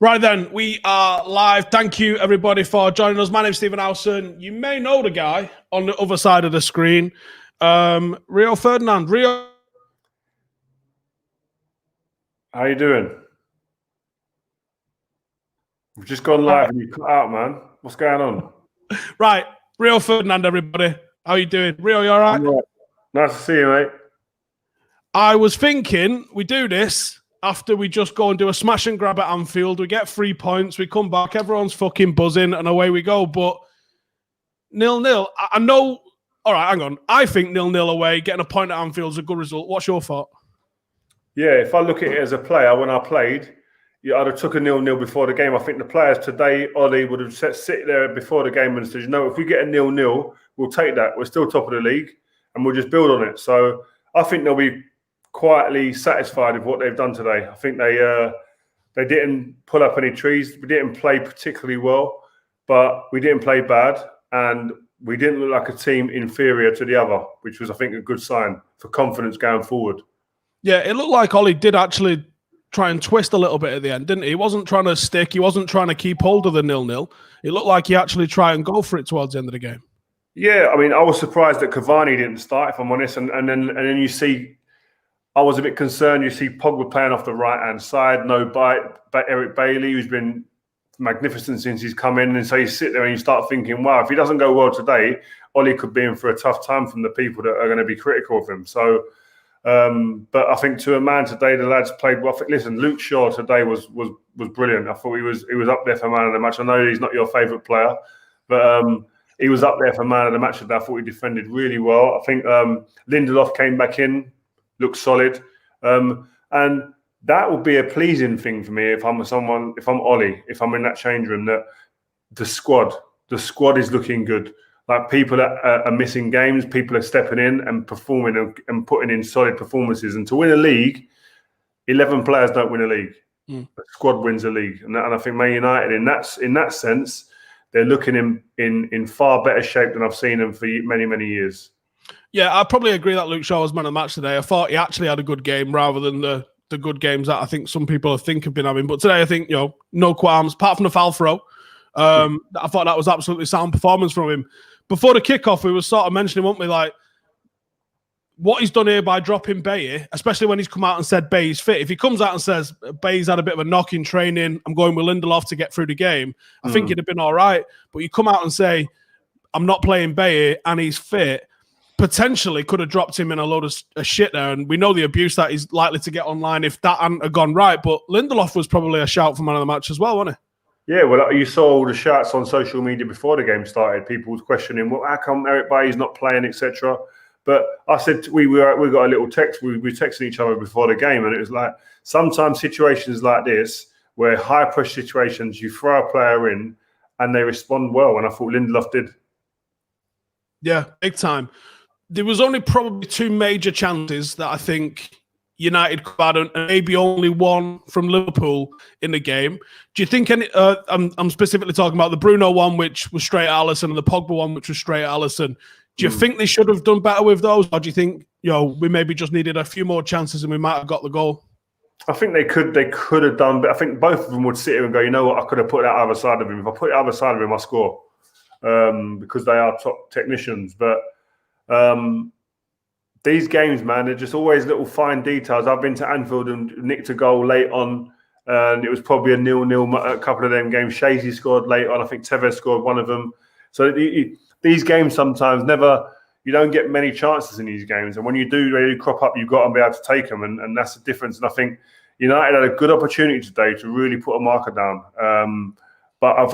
Right then, we are live. Thank you, everybody, for joining us. My name's Stephen Howson. You may know the guy on the other side of the screen, Rio Ferdinand. Rio, how you doing? We've just gone live and you cut out, man. What's going on? Right, Rio Ferdinand, everybody. How you doing? Rio, you all right? I'm right. Nice to see you, mate. I was thinking we do this after we just go and do a smash and grab at Anfield. We get 3 points. We come back. Everyone's fucking buzzing, and away we go. But 0-0. I know. All right, hang on. I think 0-0 away, getting a point at Anfield is a good result. What's your thought? Yeah, if I look at it as a player, when I played, I'd have took a 0-0 before the game. I think the players today, Ollie, would have sit there before the game and said, if we get a 0-0, we'll take that. We're still top of the league, and we'll just build on it. So I think they'll be quietly satisfied with what they've done today. I think they didn't pull up any trees. We didn't play particularly well, but we didn't play bad, and we didn't look like a team inferior to the other, which was, I think, a good sign for confidence going forward. Yeah, it looked like Ollie did actually try and twist a little bit at the end, didn't he? He wasn't trying to stick. He wasn't trying to keep hold of the 0-0. It looked like he actually tried and go for it towards the end of the game. Yeah, I mean, I was surprised that Cavani didn't start, if I'm honest, and then you see. I was a bit concerned. You see Pogba playing off the right-hand side, no bite. But Eric Bailey, who's been magnificent since he's come in. And so you sit there and you start thinking, wow, if he doesn't go well today, Ollie could be in for a tough time from the people that are going to be critical of him. So, but I think to a man today, the lads played well. Listen, Luke Shaw today was brilliant. I thought he was up there for man of the match. I know he's not your favourite player, but he was up there for man of the match today. I thought he defended really well. I think Lindelof came back in. Looks solid, and that would be a pleasing thing for me if I'm Ollie, if I'm in that change room. That the squad is looking good. Like people that are missing games, people are stepping in and performing and putting in solid performances. And to win a league, 11 players don't win a league. The squad wins a league, and I think Man United in that sense, they're looking in far better shape than I've seen them for many years. Yeah, I probably agree that Luke Shaw was man of the match today. I thought he actually had a good game rather than the good games that I think some people have been having. But today, I think, no qualms, apart from the foul throw. I thought that was absolutely sound performance from him. Before the kickoff, we were sort of mentioning, weren't we, like, what he's done here by dropping Baye, especially when he's come out and said Baye's fit. If he comes out and says Baye's had a bit of a knock in training, I'm going with Lindelof to get through the game, I think he'd have been all right. But you come out and say, I'm not playing Baye and he's fit, potentially could have dropped him in a load of shit there. And we know the abuse that he's likely to get online if that hadn't gone right. But Lindelof was probably a shout for man of the match as well, wasn't he? Yeah, well, you saw all the shouts on social media before the game started. People were questioning, well, how come Eric Bailly's not playing, etc. But I said we got a little text. We were texting each other before the game, and it was like sometimes situations like this, where high pressure situations, you throw a player in and they respond well. And I thought Lindelof did. Yeah, big time. There was only probably two major chances that I think United could have had, and maybe only one from Liverpool in the game. Do you think any? I'm specifically talking about the Bruno one, which was straight at Alisson, and the Pogba one, which was straight at Alisson. Do you think they should have done better with those, or do you think we maybe just needed a few more chances and we might have got the goal? I think they could have done, but I think both of them would sit here and go, you know what, I could have put that other side of him. If I put the other side of him, I score, because they are top technicians, but. These games, man, they're just always little fine details. I've been to Anfield and nicked a goal late on, and it was probably a 0-0 a couple of them games. Shazy scored late on. I think Tevez scored one of them. So these games sometimes you don't get many chances in these games. And when you do really crop up, you've got to be able to take them. And that's the difference. And I think United had a good opportunity today to really put a marker down. But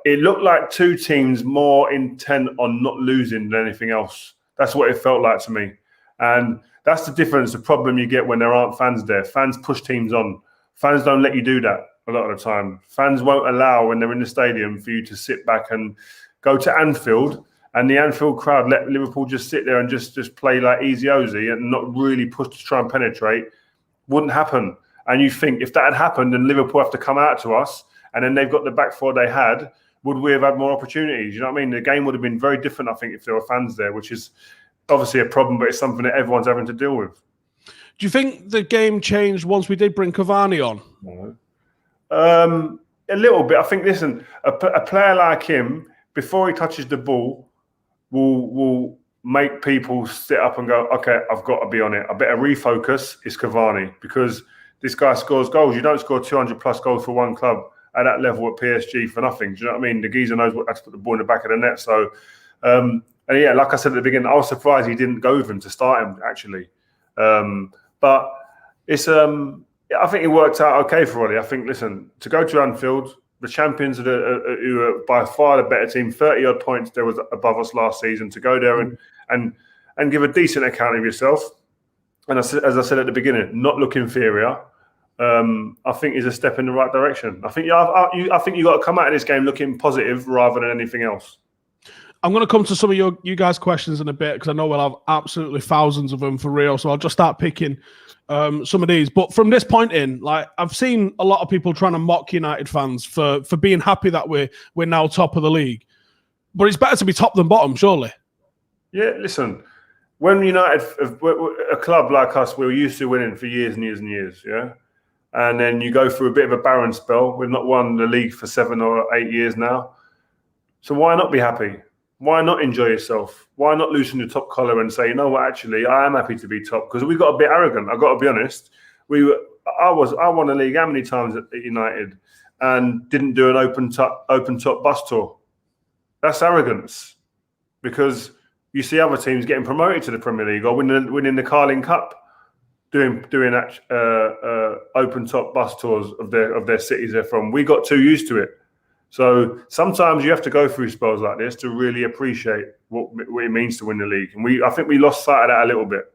it looked like two teams more intent on not losing than anything else. That's what it felt like to me. And that's the difference, the problem you get when there aren't fans there. Fans push teams on. Fans don't let you do that a lot of the time. Fans won't allow, when they're in the stadium, for you to sit back and go to Anfield, and the Anfield crowd let Liverpool just sit there and just play like easy-ozy and not really push to try and penetrate. Wouldn't happen. And you think if that had happened and Liverpool have to come out to us and then they've got the back four they had, would we have had more opportunities? You know what I mean? The game would have been very different, I think, if there were fans there, which is obviously a problem, but it's something that everyone's having to deal with. Do you think the game changed once we did bring Cavani on? No. a little bit. I think, listen, a player like him, before he touches the ball, will make people sit up and go, okay, I've got to be on it. I better refocus. It's Cavani, because this guy scores goals. You don't score 200 plus goals for one club at that level at PSG for nothing. Do you know what I mean? The geezer knows what to put the ball in the back of the net. So, and yeah, like I said at the beginning, I was surprised he didn't go with him to start him, actually. But it's, I think it worked out okay for Ollie. I think, listen, to go to Anfield, the champions who are by far the better team, 30-odd points there was above us last season, to go there and give a decent account of yourself. And as I said at the beginning, not look inferior, I think is a step in the right direction. I think you got to come out of this game looking positive rather than anything else. I'm going to come to some of you guys' questions in a bit, because I know we'll have absolutely thousands of them for Rio. So I'll just start picking some of these. But from this point in, like, I've seen a lot of people trying to mock United fans for being happy that we're now top of the league. But it's better to be top than bottom, surely. Yeah, listen, when United, a club like us, we're used to winning for years and years and years, yeah? And then you go through a bit of a barren spell. We've not won the league for 7 or 8 years now. So why not be happy? Why not enjoy yourself? Why not loosen your top collar and say, you know what, actually, I am happy to be top? Because we got a bit arrogant. I've got to be honest. I won the league how many times at United and didn't do an open top bus tour? That's arrogance. Because you see other teams getting promoted to the Premier League or winning the Carling Cup, doing open top bus tours of their cities they're from. We got too used to it. So sometimes you have to go through spells like this to really appreciate what it means to win the league. And I think we lost sight of that a little bit.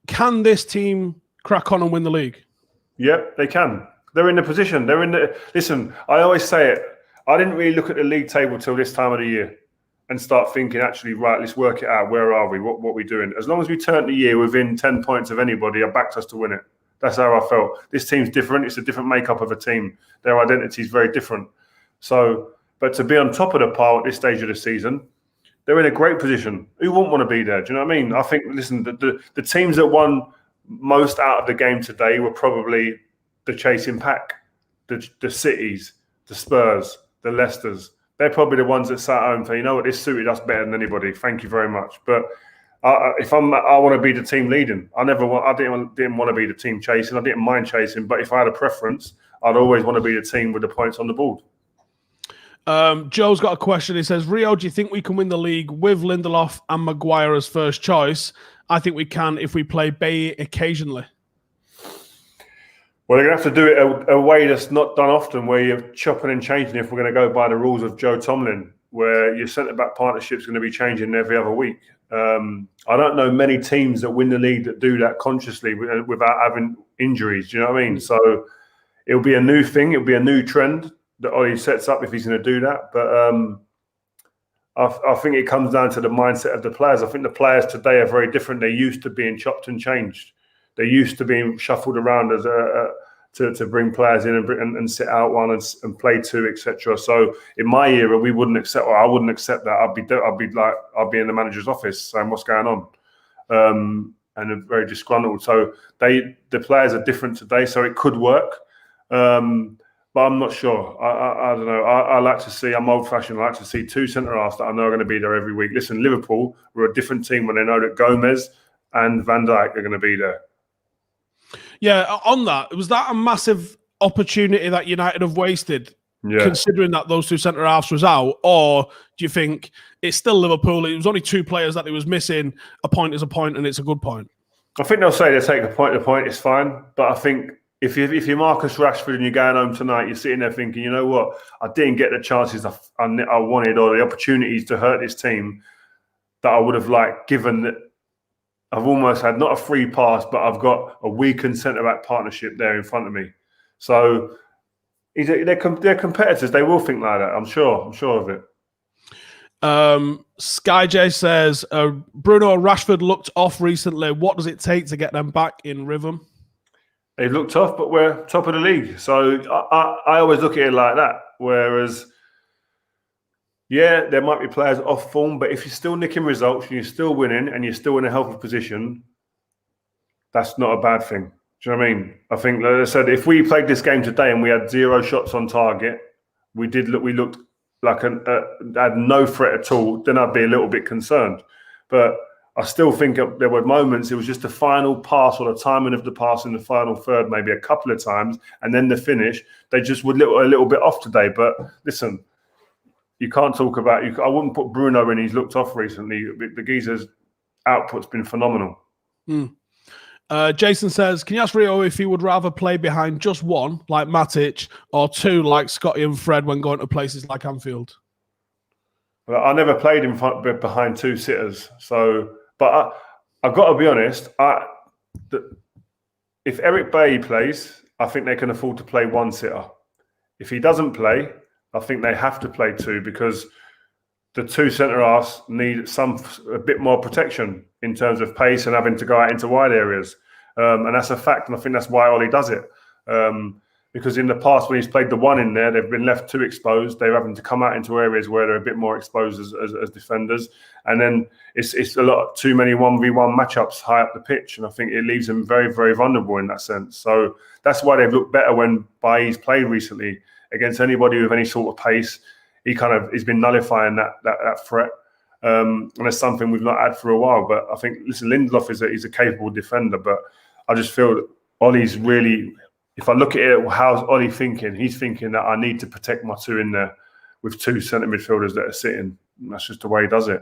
Can this team crack on and win the league? Yep, they can. They're in the position. Listen, I always say it. I didn't really look at the league table till this time of the year and start thinking, actually, right, let's work it out. Where are we? What are we doing? As long as we turned the year within 10 points of anybody, I backed us to win it. That's how I felt. This team's different. It's a different makeup of a team. Their identity is very different. So, but to be on top of the pile at this stage of the season, they're in a great position. Who wouldn't want to be there? Do you know what I mean? I think, listen, the teams that won most out of the game today were probably the chasing pack, the Cities, the Spurs, the Leicesters. They're probably the ones that sat home and say, you know what, this suited us better than anybody. Thank you very much. But I want to be the team leading. I didn't want to be the team chasing. I didn't mind chasing, but if I had a preference, I'd always want to be the team with the points on the board. Joe's got a question. He says, Rio, do you think we can win the league with Lindelof and Maguire as first choice? I think we can if we play Bailly occasionally. Well, they're going to have to do it a way that's not done often, where you're chopping and changing if we're going to go by the rules of Joe Tomlin, where your centre-back partnership is going to be changing every other week. I don't know many teams that win the league that do that consciously without having injuries. Do you know what I mean? So it'll be a new thing. It'll be a new trend that Ollie sets up if he's going to do that. But I think it comes down to the mindset of the players. I think the players today are very different. They're used to being chopped and changed. They're used to being shuffled around as to bring players in and sit out one and play two, etc. So in my era, we wouldn't accept, or I wouldn't accept that. I'd be in the manager's office saying what's going on, and they're very disgruntled. So the players are different today, so it could work, but I'm not sure. I don't know. I like to see. I'm old-fashioned. I like to see two centre-halves that I know are going to be there every week. Listen, Liverpool were a different team when they know that Gomez and Van Dijk are going to be there. Yeah, on that, was that a massive opportunity that United have wasted, considering that those two centre-halves was out? Or do you think it's still Liverpool? It was only two players that it was missing. A point is a point, and it's a good point. I think they'll say they take a point. It's fine. But I think if you're Marcus Rashford and you're going home tonight, you're sitting there thinking, you know what? I didn't get the chances I wanted or the opportunities to hurt this team that I would have given that. I've almost had not a free pass, but I've got a weakened centre-back partnership there in front of me. So they're competitors. They will think like that. I'm sure of it. Sky J says, Bruno Rashford looked off recently. What does it take to get them back in rhythm? They've looked off, but we're top of the league. So I always look at it like that. Whereas, yeah, there might be players off form, but if you're still nicking results and you're still winning and you're still in a healthy position, that's not a bad thing. Do you know what I mean? I think, like I said, if we played this game today and we had 0 shots on target, we looked like had no threat at all, then I'd be a little bit concerned. But I still think there were moments, it was just the final pass or the timing of the pass in the final third, maybe a couple of times, and then the finish, they just were a little bit off today. But listen, you can't talk about, I wouldn't put Bruno in, he's looked off recently. The geezer's output's been phenomenal. Jason says, can you ask Rio if he would rather play behind just one, like Matic, or two, like Scotty and Fred, when going to places like Anfield? Well, I never played behind 2 sitters. So, but I've got to be honest, if Eric Bailly plays, I think they can afford to play 1 sitter. If he doesn't play, I think they have to play 2, because the 2 centre-halves need a bit more protection in terms of pace and having to go out into wide areas. And that's a fact, and I think that's why Ollie does it. Because in the past, when he's played the 1 in there, they've been left too exposed. They're having to come out into areas where they're a bit more exposed as defenders. And then it's a lot too many 1v1 matchups high up the pitch. And I think it leaves them very, very vulnerable in that sense. So that's why they've looked better when Bailly's played recently. Against anybody with any sort of pace, he's been nullifying that threat. And that's something we've not had for a while. But I think, listen, Lindelof is a capable defender, but I just feel that Ollie's really, if I look at it, how's Ollie thinking? He's thinking that I need to protect my 2 in there with 2 centre midfielders that are sitting. And that's just the way he does it.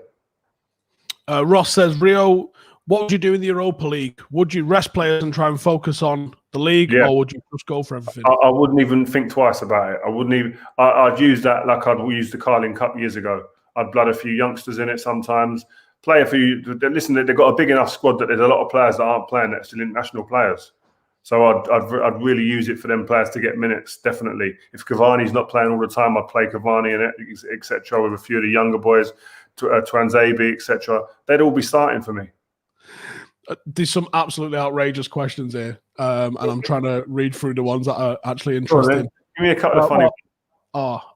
Ross says, Rio, what would you do in the Europa League? Would you rest players and try and focus on the league, or would you just go for everything? I wouldn't even think twice about it. I wouldn't even. I'd use that like I'd used the Carling Cup years ago. I'd blood a few youngsters in it sometimes. Play a few. Listen, they've got a big enough squad that there's a lot of players that aren't playing that are still international players. So I'd really use it for them players to get minutes, definitely. If Cavani's not playing all the time, I'd play Cavani in it, etc. With a few of the younger boys, Twanzebe, etc. They'd all be starting for me. There's some absolutely outrageous questions here, and I'm trying to read through the ones that are actually interesting. Give me a couple of funny.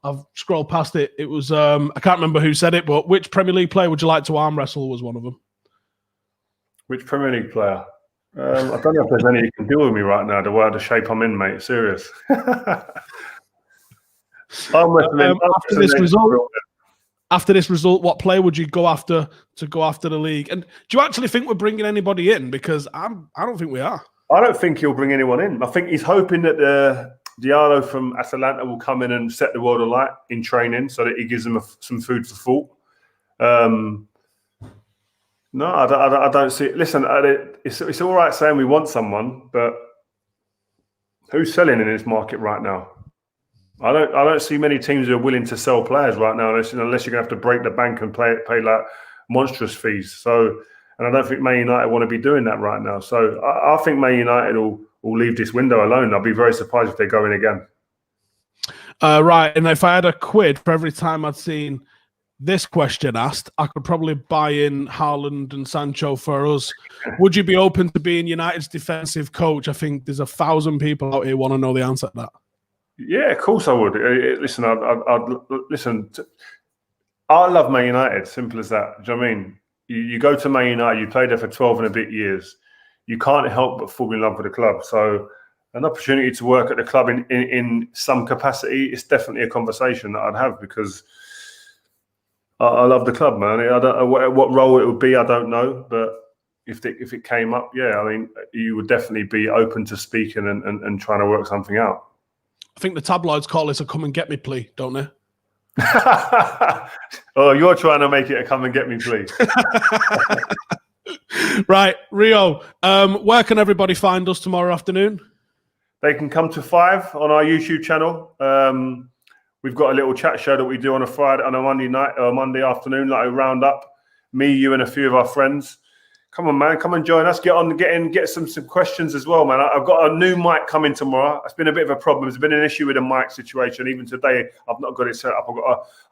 I've scrolled past it. It was I can't remember who said it, but which Premier League player would you like to arm wrestle was one of them. Which Premier League player? I don't know if there's any you can deal with me right now. The shape I'm in, mate. Serious. After this result, what player would you go after to go after the league? And do you actually think we're bringing anybody in? Because I don't think we are. I don't think he'll bring anyone in. I think he's hoping that Diallo from Atalanta will come in and set the world alight in training, so that he gives them some food for thought. No, I don't see it. Listen, it's all right saying we want someone, but who's selling in this market right now? I don't see many teams who are willing to sell players right now, unless you're going to have to break the bank and pay like monstrous fees. So, and I don't think Man United want to be doing that right now. So I think Man United will leave this window alone. I'll be very surprised if they go in again. Right, and if I had a quid for every time I'd seen this question asked, I could probably buy in Haaland and Sancho for us. Would you be open to being United's defensive coach? I think there's 1,000 people out here want to know the answer to that. Yeah, of course I would. Listen, I'd listen. I love Man United. Simple as that. Do you know what I mean? You go to Man United, you played there for 12 and a bit years. You can't help but fall in love with the club. So an opportunity to work at the club in some capacity, it's definitely a conversation that I'd have, because I love the club, man. I don't know what role it would be. I don't know, but if it came up, yeah, I mean, you would definitely be open to speaking and trying to work something out. I think the tabloids call this a "come and get me" plea, don't they? Oh, you're trying to make it a "come and get me" plea. Right, Rio. Where can everybody find us tomorrow afternoon? They can come to 5 on our YouTube channel. We've got a little chat show that we do on a Monday night or Monday afternoon, like a roundup. Me, you, and a few of our friends. Come on, man. Come and join us. Get some questions as well, man. I've got a new mic coming tomorrow. It's been a bit of a problem. There's been an issue with the mic situation. Even today, I've not got it set up.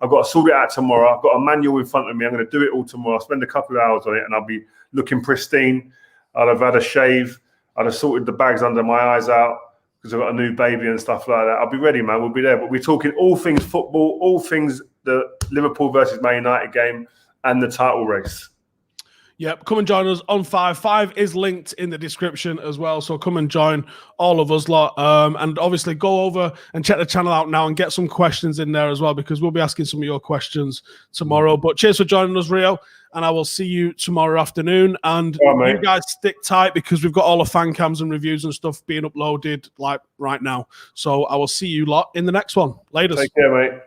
I've got to sort it out tomorrow. I've got a manual in front of me. I'm going to do it all tomorrow. I'll spend a couple of hours on it, and I'll be looking pristine. I'll have had a shave. I'll have sorted the bags under my eyes out, because I've got a new baby and stuff like that. I'll be ready, man. We'll be there. But we're talking all things football, all things the Liverpool versus Man United game and the title race. Yep, come and join us on 5. 5 is linked in the description as well, so come and join all of us lot. And obviously go over and check the channel out now and get some questions in there as well, because we'll be asking some of your questions tomorrow. But cheers for joining us, Rio, and I will see you tomorrow afternoon. And you guys stick tight, because we've got all the fan cams and reviews and stuff being uploaded like right now. So I will see you lot in the next one. Later. Take care, mate.